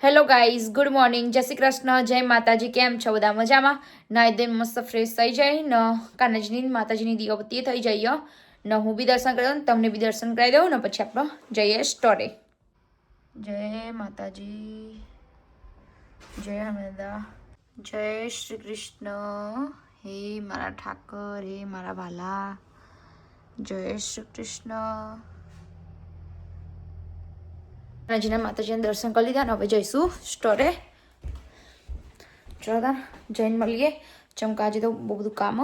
Hello guys, good morning, જય શ્રી કૃષ્ણ, જય માતાજી. કેમ છો બધા? મજામાં? નાઈ ધોઈને મસ્ત ફ્રેશ થઈ જાય ને કાનાજીની માતાજીની દીવાબત્તી થઈ જાય ને હું બી દર્શન કરી દઉં ને તમને બી દર્શન કરાવી દઉં ને પછી આપણે જઈએ સ્ટોરે. જય માતાજી, જય હનુમાનદા, જય શ્રી કૃષ્ણ. હે મારા ઠાકર, હે મારા ભાલા, જય શ્રી કૃષ્ણ. કાનાજીના માતાજીના દર્શન કરી લીધા ને હવે જઈશું સ્ટોરે. ચલો તાર જઈને મળીએ. ચમકા આજે તો બહુ બધું કામ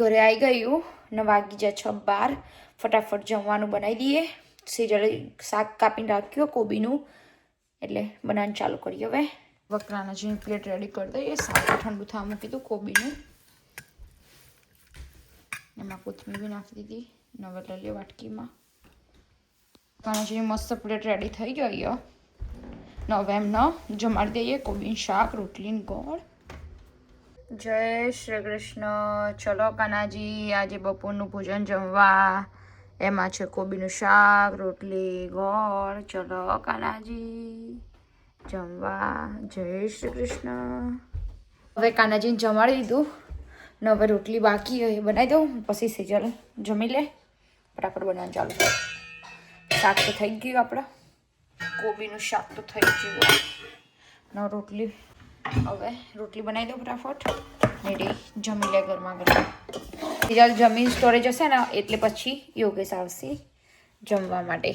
ઘરે આવી ગયું ને વાગી જાય 6:12. ફટાફટ જમવાનું બનાવી દઈએ. સિજલ શાક કાપીને રાખ્યો કોબીનું એટલે બનાવવાનું ચાલુ કરીએ. હવે વકરાનાજીની પ્લેટ રેડી કરી દઈએ. શાક ઠંડુ થવા મૂકી દીધું કોબીનું, એમાં કોથમીર બી નાખી દીધી. હવે લઈ લે વાટકીમાં. કાનાજીની મસ્ત પ્લેટ રેડી થઈ ગઈ ને હવે એમને જમાડી દઈએ કોબીનું શાક, રોટલી ને ગોળ. જય શ્રી કૃષ્ણ. ચલો કાનાજી, આજે બપોરનું ભોજન જમવા. એમાં છે કોબીનું શાક, રોટલી, ગોળ. ચલો કાનાજી જમવા. જય શ્રી કૃષ્ણ. હવે કાનાજીને જમાડી દીધું ને હવે રોટલી બાકી હોય બનાવી દઉં, પછી સિજલ જમી લે. ફટાફટ બનાવવાનું ચાલુ કરે. શાક તો થઈ ગયું આપણે, કોબીનું શાક તો થઈ ગયું ને રોટલી. હવે રોટલી બનાવી દો ફટાફટ ને રે જમી લે ગરમા ગરમ. સિજલ જમીન સ્ટોરે જશે ને એટલે પછી યોગેશ આવશે જમવા માટે,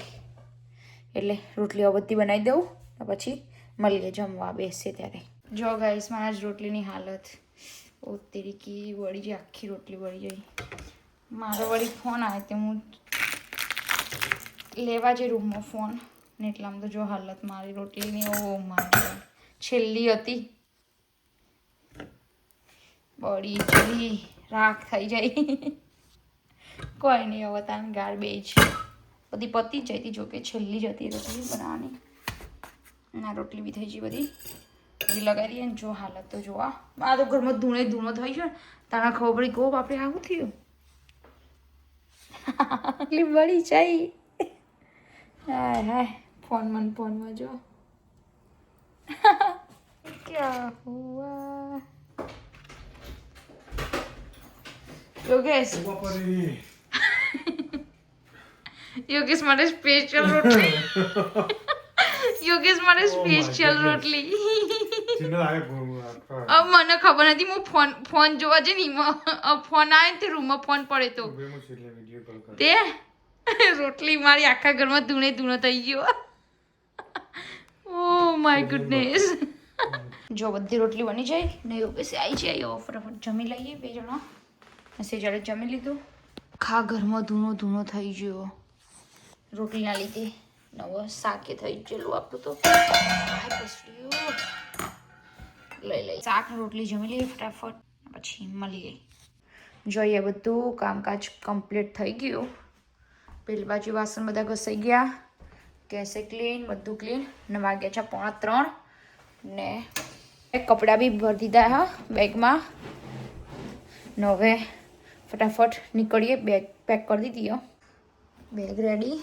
એટલે રોટલી બધી બનાવી દઉં ને પછી મળીએ જમવા બેસીએ ત્યારે. જો ગાઈસ, મારા જ રોટલીની હાલત ઓ તેરીકી વળી જાય, આખી રોટલી વળી જાય. મારો વળી ફોન આવે તે હું લેવા જે રૂમમાં ફોન ને એટલામાં તો જો હાલત મારી રોટલીની. ઓ મારી છેલ્લી હતી, બળી ચલી રાખ થઈ જાય. કોઈ નહીં, હવે તાન ગાર્બેજ બધી પતી જ જતી. જોકે છેલ્લી જ હતી રોટલી બનાવવાની. ના રોટલી બી થઈ ગઈ બધી લગાવી દઈએ ને. જો હાલત તો જોવા, આ તો ઘરમાં ધૂણો થઈ ગયો. તારા ખબર પડી ગો બાપરે આવું થયું. એટલી બળી જાય. હાય હાય, ફોનમાં જો ક્યાં હુઆ. યોગેશ યોગેશ માટે સ્પેશિયલ રોટલી. યોગેશ માટે સ્પેશિયલ રોટલી. મને ખબર નથી, હું ફોન જોવા જઈ ને ફોન આવે ને તે રૂમમાં ફોન પડે તો તે રોટલી મારી આખા ઘરમાં ધૂણો થઈ ગયો. Oh my goodness. જો બધી રોટલી બની જાય ને યોગેશ આવી જાય. ફટાફટ જમી લઈએ બે જણા. સેજાડે જમી લીધું. આખા ઘરમાં ધૂણો થઈ ગયો રોટલીના લીધે. નવો શાકે થઈ ગયેલું આપણું તો. લઈ શાક રોટલી જમી લઈએ ફટાફટ, પછી મળીએ. જોઈએ બધું કામકાજ કમ્પ્લીટ થઈ ગયું. પેલી બાજુ વાસણ બધા ઘસાઈ ગયા, ગેસે ક્લીન, બધું ક્લીન. ને વાગ્યા છે 2:45 ને કપડાં બી ભરી દીધા હા બેગમાં. ને હવે ફટાફટ નીકળીએ. બેગ પેક કરી દીધી. Bag ready.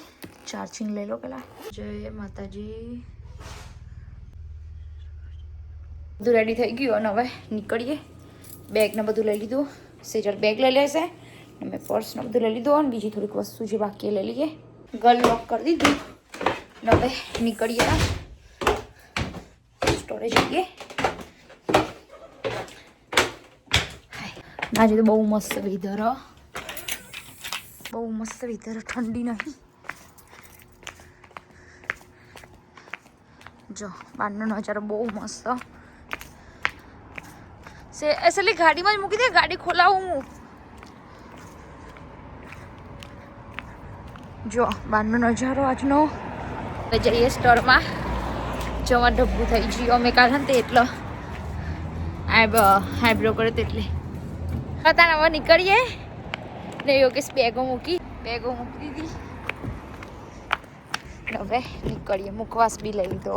ચાર્જિંગ લઈ લો પેલા. જય માતાજી. બધું રેડી થઈ ગયું અને હવે નીકળીએ. બેગ ને બધું લઈ લીધું. સેજલ બેગ લઈ લેશે ને મેં પર્સ ને બધું લઈ લીધું અને બીજી થોડીક વસ્તુ જે બાકી લઈ લઈએ. ગલ લોક કરી દીધું ને હવે નીકળીએ સ્ટોરે જઈએ. આજે તો બહુ મસ્ત વેધર, બહુ મસ્ત વેધર, ઠંડી નહીં. જો બહારનો નજારો બહુ મસ્ત. એસલી ગાડીમાં જ મૂકી દે, ગાડી ખોલાવું હું. જો બહારનો નજારો આજનો. જઈએ સ્ટોરમાં. જવા ડબ્બું થઈ ગયું અમે કાલે ને તે એટલે આઈબ્રો કરે એટલે હતા. હવે નીકળીએ ને યોગેશ બેગો મૂકી દીધી. હવે નીકળીએ. મુખવાસ બી લઈ લીધો.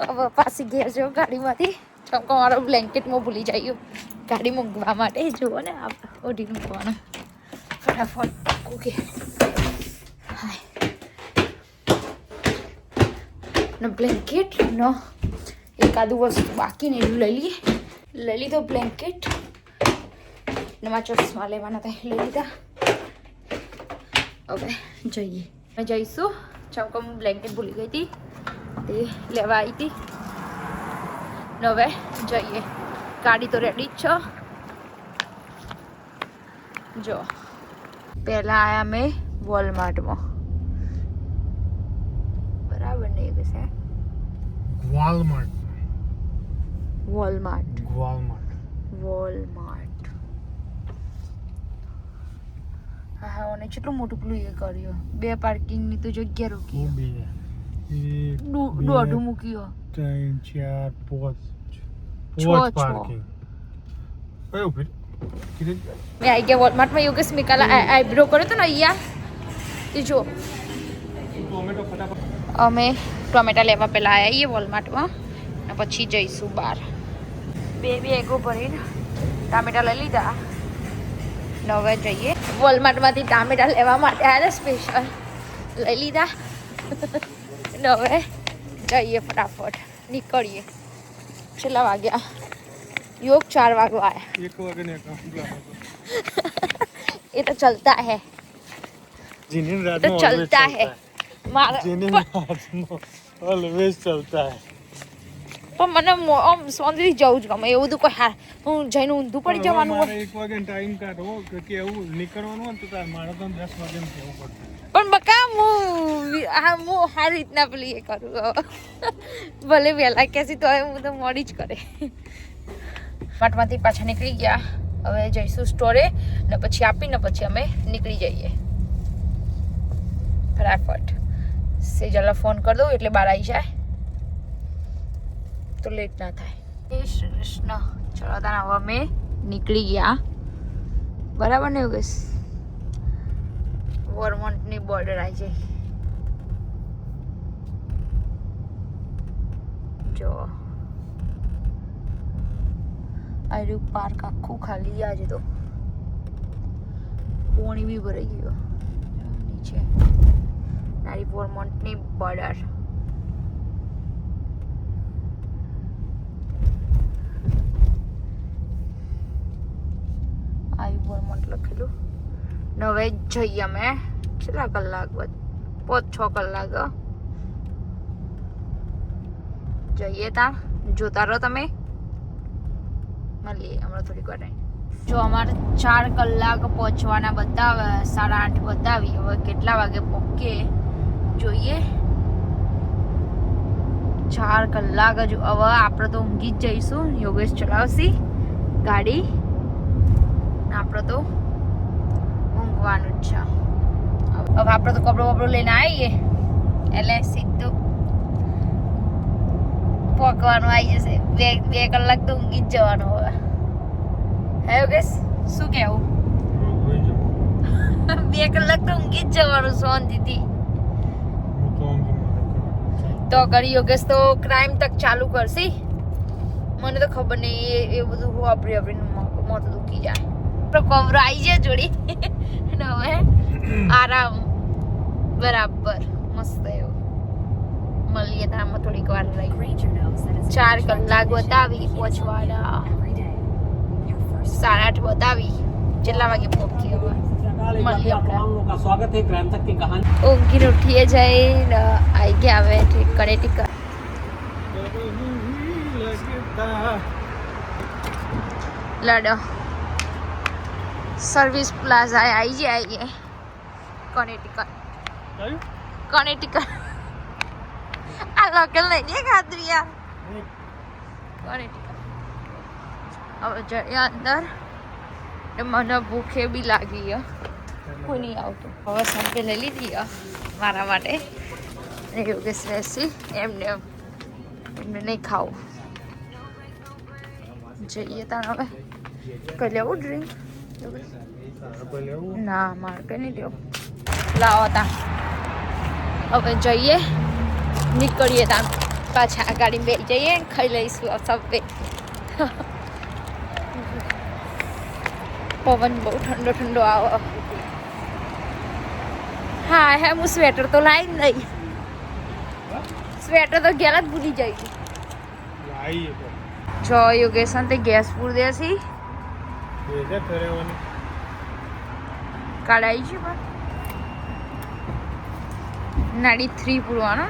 હવે પાછી ઘેર જો ગાડીમાંથી. ચમકો મારો બ્લેન્કેટમાં ભૂલી જાય ગાડી મૂકવા માટે. જુઓ ને ઓઢી મૂકવાનું ફટાફટ. ઓકે હાય ને બ્લેન્કેટ ને એકાદું વસ્તુ બાકી ને એટલું લઈ લીધો બ્લેન્કેટ ને મારા ચશ્મા લેવાના હતા લઈ લીધા. હવે જઈએ અમે જઈશું. ચમકો હું બ્લેન્કેટ ભૂલી ગઈ હતી તે લેવા આવી હતી ને હવે જઈએ. ગાડી તો રેડી જ છે. જો પહેલાં આવ્યા અમે વોલમાર્ટમાં. બરાબર ને એ છે વોલમાર્ટ. હા અને કેટલું મોટું પેલું એ કર્યું. 2 પાર્કિંગની તો જગ્યા રોકી. દોઢું મૂક્યો. 3 4 5 પાર્કિંગ. મેં આવી ગયા વોલમાર્ટમાં. યોગેશ મિકાલા આઈબ્રો કર્યો હતો ને અહીંયા તે જો. અમે ટોમેટા લેવા પહેલાં આવીએ વોલમાર્ટમાં અને પછી જઈશું બહાર. 2 બેગો ભરીને ટામેટા લઈ લીધા. હવે જઈએ વોલમાર્ટમાંથી ટામેટા લેવા માટે આવ્યા સ્પેશિયલ લઈ લીધા. હવે જઈએ ફટાફટ નીકળીએ. છેલ્લા વાગ્યા योग 4 वागो आया. 1 वागे ने ये तो चलता है. जिन्हें रात तो चलता है मारा जिन्हें रात में ऑलवेज चलता है. પણ મને આમ સોંદરી જવું જ ગમે. એવું તો કોઈ હા હું જઈને ઊંધું પડી જવાનું હોય. 1 વાગે ટાઈમ કાઢો કે એવું નીકળવાનું હોય તો તાર મારે તો 10 વાગે ને જવું પડશે. પણ બકા હું સારી રીતના પેલી એ કરું. ભલે વહેલા કહેશી તો હું તો મોડી જ કરે. માર્ટમાંથી પાછા નીકળી ગયા. હવે જઈશું સ્ટોરે ને પછી આપીને પછી અમે નીકળી જઈએ ફટાફટ. સેજલને ફોન કરી દઉં એટલે બહાર આવી જાય તો લેટ ના થાય. જય શ્રી કૃષ્ણ. ચલો તાને હવે અમે નીકળી ગયા. બરાબર ને યોગેશ? વર્મોન્ટની બોર્ડર આવી જાય. જો આર્યું પાર્ક આખું ખાલી આજે તો. પોણી બી ભરાઈ ગયો નીચે. નારી વર્મોન્ટની બોર્ડર. આવી વર્મોન્ટ લખેલું. ને હવે જઈએ અમે. કેટલા કલાક બાદ? 5-6 કલાક જઈએ. ત્યાં જોતા રહો તમે. મળીએ હમણાં થોડીક વાર. જો અમારે 4 કલાક પહોંચવાના બતાવે. 8:30 બતાવી. હવે કેટલા વાગે પહોંચીએ જોઈએ. 4 કલાક હજુ. હવે આપણે તો ઊંઘી જ જઈશું. યોગેશ ચલાવશી ગાડી. આપણે તો ઊંઘવાનું જ છે. હવે આપણે તો કપડો વપડો લઈને આવીએ એટલે સીધું પહોંચવાનું આવી જશે. 2 કલાક તો ઊંઘી જ જવાનું હવે. હે યોગેશ શું કહેવું? 2 કલાક તો ઊંઘી જ જવાનું શાંતિથી. તો કરી યોગેશ તો ક્રાઇમ તક ચાલુ કરશી. મને તો ખબર નહીં એ બધું વાપરી મોટું દુખી જાય. તો કવરો આવી જાય જોડી. હવે આરામ બરાબર મસ્ત એવું. મળીએ તારમાં થોડીક વાર રહી. 4 કલાક બતાવી પહોંચવાના. 8:30 બતાવી. કેટલા વાગે પહોંચી હવે મળીએ આપણે. ઊંઘી ઉઠીએ જઈને આવી ગયા હવે કનેટિકટ. લડો સર્વિસ પ્લાઝા આવી જઈએ. કનેટિકટ આ લોકલ નહીં ને ખાધું યાર. કનેટિકટ હવે જઈએ અંદર. મને ભૂખે બી લાગી. કોઈ નહીં આવતું. હવે સાંજે લઈ લીધી મારા માટે. યોગેશ રહેશી એમને નહીં ખાવું. જઈએ તાણ હવે. કઈ લેવું ડ્રિંક? ના મારે કઈ નહીં લેવું. લાવો તા. હવે જઈએ નીકળીએ તા. પાછા આ ગાડી બેસી જઈએ. ખાઈ લઈશું સબવે. પવન બહુ ઠંડો ઠંડો આવે. હા હે હું સ્વેટર તો લાવી જ નહીં. સ્વેટર તો ઘેર જ ભૂલી જાય છે. લાઈ તો જો યોગેશન તે ગેસ પૂર દેસી બેજા ફેરવાની કાઢાઈ છે પણ નાડી 3 પૂરવાનો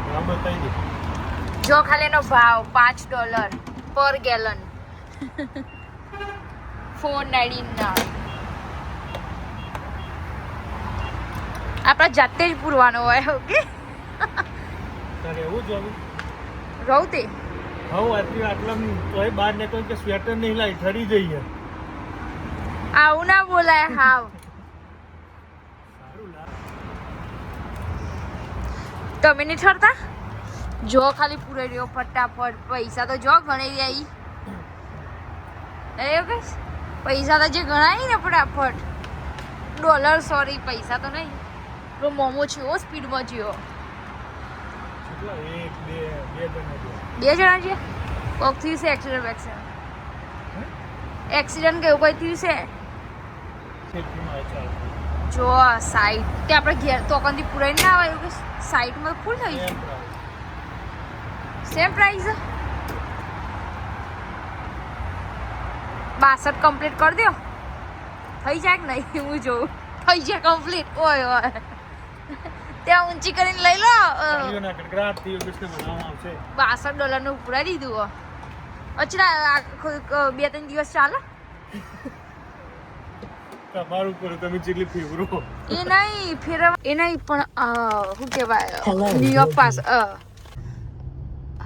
નામ બતાવી દે. જો ખાલી એનો ભાવ $5 પર ગેલન 4.99 આપણા જાતે જ પૂરવાનો હોય. ઓકે તારે એવું જોવું રહું તે હા આટલા તોય બહાર નીકળ કે સ્વેટર નહીં લાવી ઠરી જઈએ. આવું ના બોલાય હાવ. સારું લાગ તમે નહીં ઠરતા જો ખાલી પૂરાઈ રહ્યો ફટાફટ. પૈસા તો જો ગણાઈ આવી પૈસા તો જે ગણાય ને ફટાફટ ડોલર સોરી પૈસા તો નહીં. તો મોમો છે એવો સ્પીડમાં જ્યો. કેટલા એક બે જણા છે. 2 જણા છે કોક થયું છે એક્સિડન્ટ એક્સિડન્ટ કે એવું કંઈ થયું છે. સેફટીમાં ચાલ જો સાઈડ તે આપણે ઘેર તો કંદી પૂરાઈ ના આવે એવું કે સાઈડમાં ફૂલ થઈ ગયું. સેમ પ્રાઇસ 62 કમ્પ્લીટ કરી દો. થઈ જાય કે નહીં હું જોઉં. થઈ જાય કમ્પ્લીટ. ઓય ઓય ત્યાં ઊંચી કરીને લઈ લો. ગાડીઓના કડકડાટ થી બિસ્ને બનાવવામાં આવશે. $62 નું પુરાઈ દીધું. અચરા 2-3 દિવસ ચાલે. તમારું ઉપર તમે જેટલી ફેવરો એ નહીં ફેરવા એ નહીં પણ શું કહેવાય ન્યુયોર્ક પાસ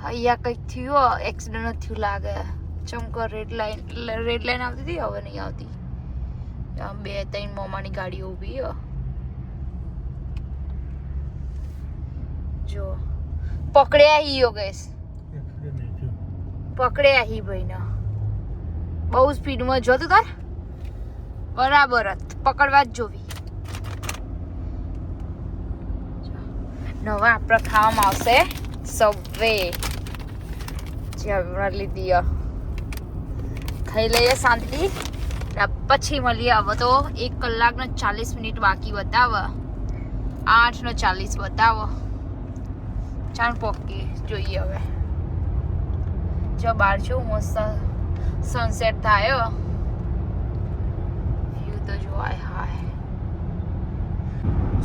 અહીંયા કંઈક થયું એક્સિડન્ટ થયું લાગે. ચમકો રેડ લાઈન આવતી હતી હવે નહીં આવતી. 2-3 મોમાની ગાડીઓ ઊભી જો પકડ્યા હી યોગેશ પકડ્યા હી ભાઈને બહુ સ્પીડમાં જોતું તાર બરાબર જ પકડવા જ જોવી. નવા આપણે ખાવામાં આવશે સબવે જે હમણાં લીધી ખાઈ લઈએ શાંતિ પછી મળીએ. હવે તો 1 કલાક ને 40 મિનિટ બાકી બતાવે 8:40 બતાવો. ચાલ પોકી જોઈએ હવે. જો બહાર છું મસ્ત સનસેટ થાય વ્યૂ તો જો આય હાય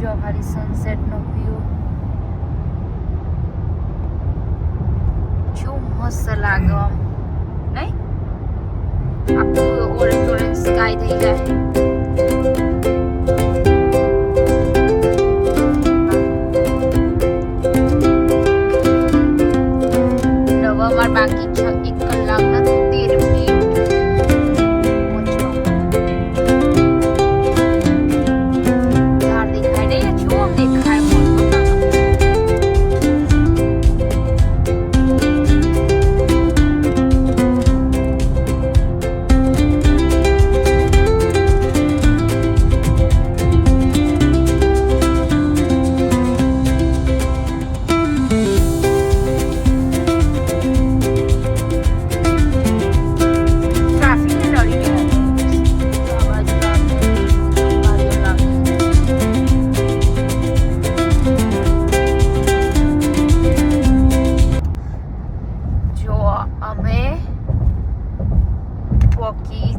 જો ખાલી સનસેટ નો વ્યૂ જો મસ્ત લાગે આમ નહીં આખું ઓરેન્જ સ્કાય થઈ જાય. નવા બાકી 1 કલાક ના 13 મિનિટ ધાર દેખાય નહીં જો આમ દેખાય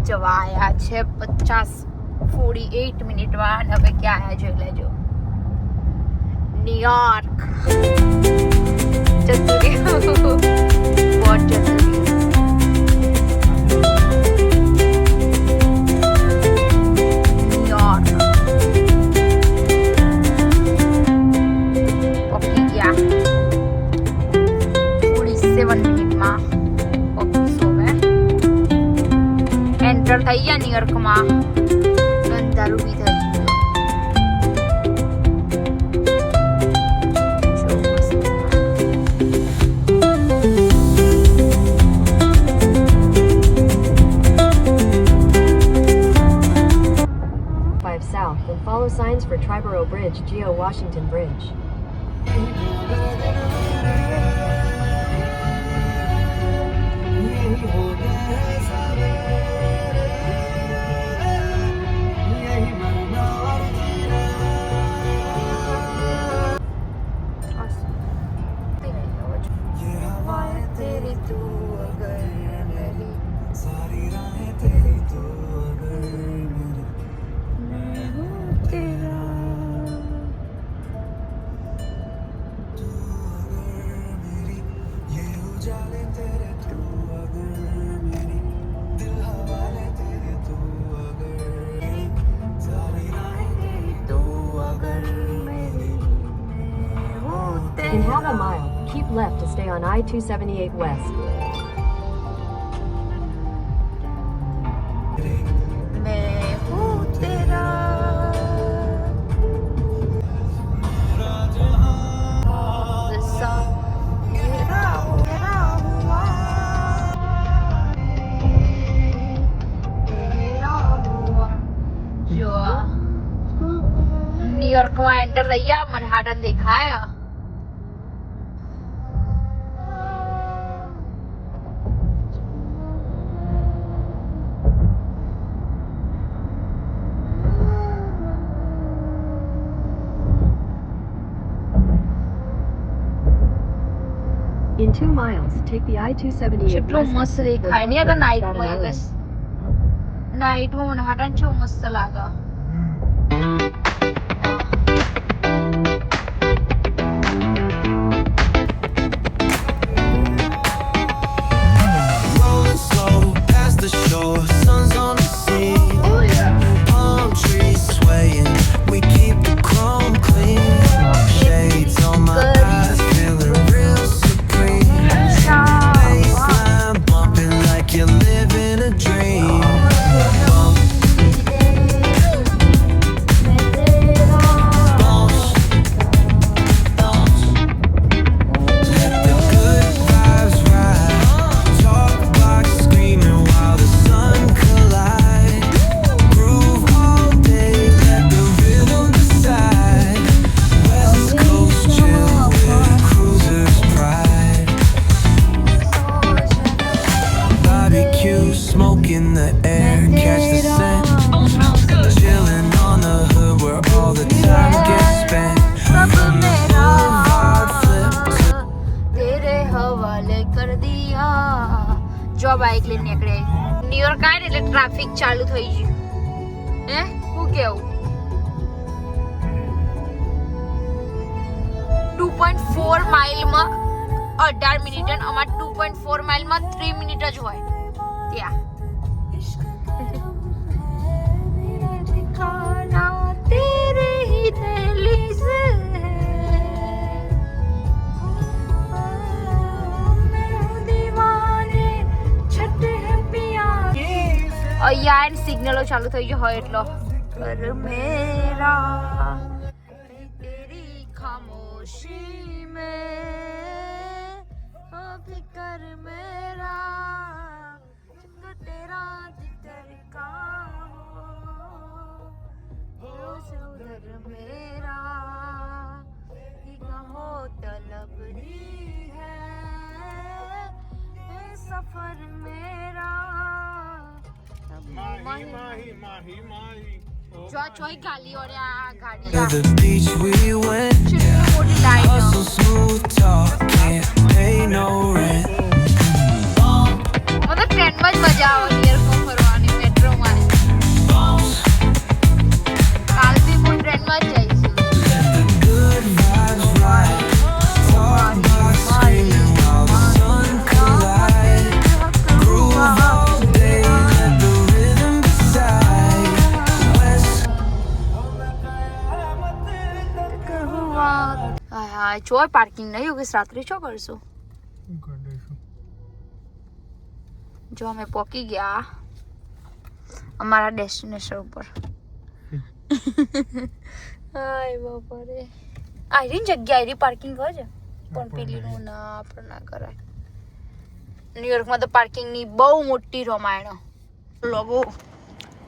જવાયા છે 48 મિનિટમાં. હવે ક્યાં આવ્યા જોઈ લેજો. ન્યુયોર્ક જતું રહ્યું બોટ જતું રહ્યું. ન્યુયોર્ક પહોંચી ગયા 47 મિનિટમાં. એન્ટર થઈ ગયા ન્યુયોર્કમાં. અંધારું બી થઈ south and follow signs for Triborough Bridge, Geo Washington Bridge. In half a mile, keep left to stay on I-278 West. मैं हूँ तेरा सा मेरा तेरा हुआ तेरा हुआ जो न्यूयॉर्क में एंटर થઈ ગયા મનહાટન દેખાય In 2 miles, take the I-278 કેટલું west મસ્ત દેખાય ને આ નાઈટમાં બસ નાઈટમાં મનહાટન છો મસ્ત લાગે Rolling slow past the shore, sun's on the sea. Palm trees swaying, we keep the chrome clean. Shades on my eyes, feeling real supreme. Baseline bumping like you're living a dream. Bump, bounce, bounce. Let the good vibes ride. Talk box screaming while the sun collide. Groove all day, let the rhythm decide. West Coast chill with cruisers pride. Barbecue smoke in the air, catch the scent. Chilling on the hood where all the time gets spent. From the boulevard flip to तेरे हवाले कर दिया જો bike લઈને નીકળે New York આય ને એટલે traffic ચાલુ થઈ ગયું હે હું કેવું 2.4 માઇલમાં 18 મિનિટ અને અમાર 2.4 માઇલમાં 3 મિનિટ જ હોય ત્યાં ठिकाना तेरे ही दहलीज है मैं हूँ दीवाने छठे है पिया અહીંયા એન સિગ્નલો ચાલુ થઈ ગયો હોય એટલો પર મેરા तेरी खामोशी में अभी कर मेरा जो तेरा जिगर का हो से उधर मेरा हो तलब ही है ये सफर मेरा માહી માહી માહી માહી જો ચોઈ ગાલી ઓરે આ ગાડી to the beach we went. કેટલી મોટી line Hustle smooth talk, can't pay no rent. મને ટ્રેનમાં જ મજા આવે ન્યુયોર્કમાં ફરવાની મેટ્રોમાં કાલ બી હું ટ્રેનમાં જ જઈશું Good vibes ride. Talk box screaming while the sun collide. Groove all day, let the rhythm decide. West હાય હાય જો પાર્કિંગ નહીં યોગેશ રાત્રે શું કરશું શું કરી દઈશું જો અમે પહોંચી ગયા અમારા ડેસ્ટિનેશન ઉપર હાય બાપા રે આયરી જગ્યા આયરી પાર્કિંગ કરજે પણ પેલીનું ના આપણે ના કરાય ન્યુયોર્કમાં તો પાર્કિંગની બહુ મોટી રમાયણ લોકો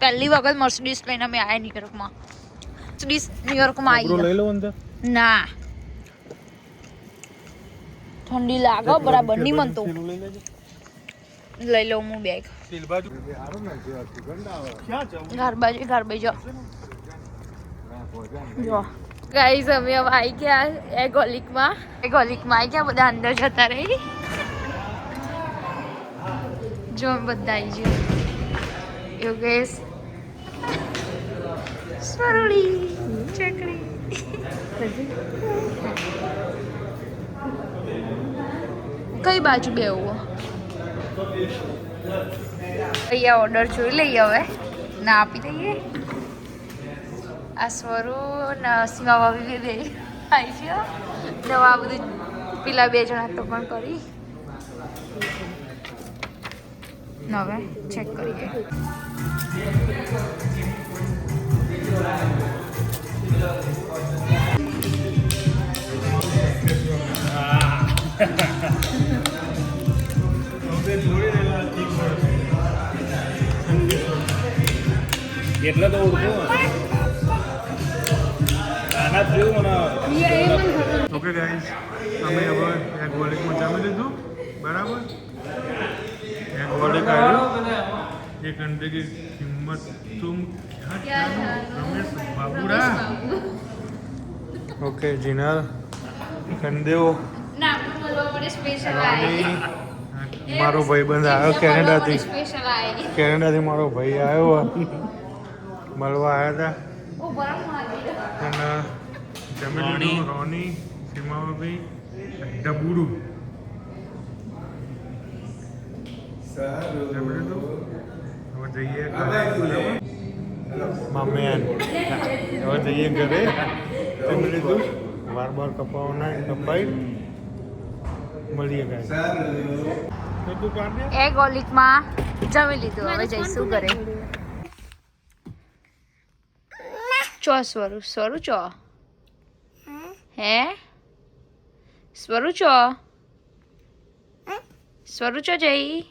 પહેલી વખત મર્સિડીઝ લઈને અમે આવ્યા ન્યુયોર્કમાં મર્સિડીઝ ન્યુયોર્કમાં આવી લઈ લો અંદર ના ઠંડી લાગે બરાબર નહીં મન તો પેલું લઈ લેજો લઈ લઉં હું બેગ પેલ બાજુ સારું ને જે સુગંધ આવે ક્યાં જવું ઘર બાજુ જો ગાઈઝ અમે હવે આવી ગયા એ ગોલિકમાં આવી ગયા બધા અંદર જતા રહી જો અમે બધા આવી ગયો યોગેશ સ્વરૂડી ચકડી કઈ બાજુ બેવું અહીંયા ઓર્ડર જોઈ લઈએ હવે ના આપી દઈએ આ સ્વરૂ ને સીમા ભાભી બે આવી ગયો નવા બધું પેલા 2 જણા તો પણ કરી હવે ચેક કરીએ એટલે તો ઓળખો આના થયું મને ઓકે ગાઈસ અમે હવે એક વોલેટમાં જમી લીધું બરાબર એક વોલેટ આવ્યું એક અંડે की कीमत तुम क्या रमेश बाबूरा ओके जिनल कंदेओ ના બોલવા પડે સ્પેશિયલ રાની મારો ભાઈબંધ આવ્યો કેનેડાથી સ્પેશિયલ આવી કેનેડાથી મારો ભાઈ આવ્યો મળવા આવ્યા ઓ બરાબર આવી હતા અને જમી રોની સીમાભાઈ ડબુડુ જમી લીધું હવે જઈએ ઘરે મામેન હવે જઈએ ઘરે જમી લીધું વાર કપાવવાના કપાઈ મળીએ ગાય તું પાડે એક ઓલિકમાં જમી લીધું હવે જઈશું ઘરે ચો સ્વરૂ ચો હે સ્વરૂ ચો જઈ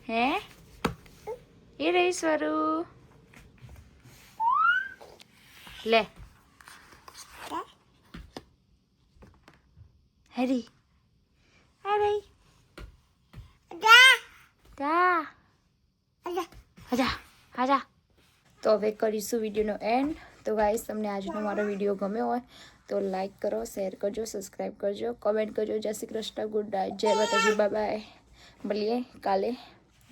હે એ રહી સ્વરૂ લે હેરી હેરી આજા તો હવે કરીશું વિડીયોનો એન્ડ તો ગાઈસ તમને આજનો મારો વિડીયો ગમ્યો હોય તો લાઈક કરો શેર કરજો સબસ્ક્રાઈબ કરજો કમેન્ટ કરજો જય શ્રી કૃષ્ણ ગુડ નાઇટ જય માતાજી બાય બાય મળીએ કાલે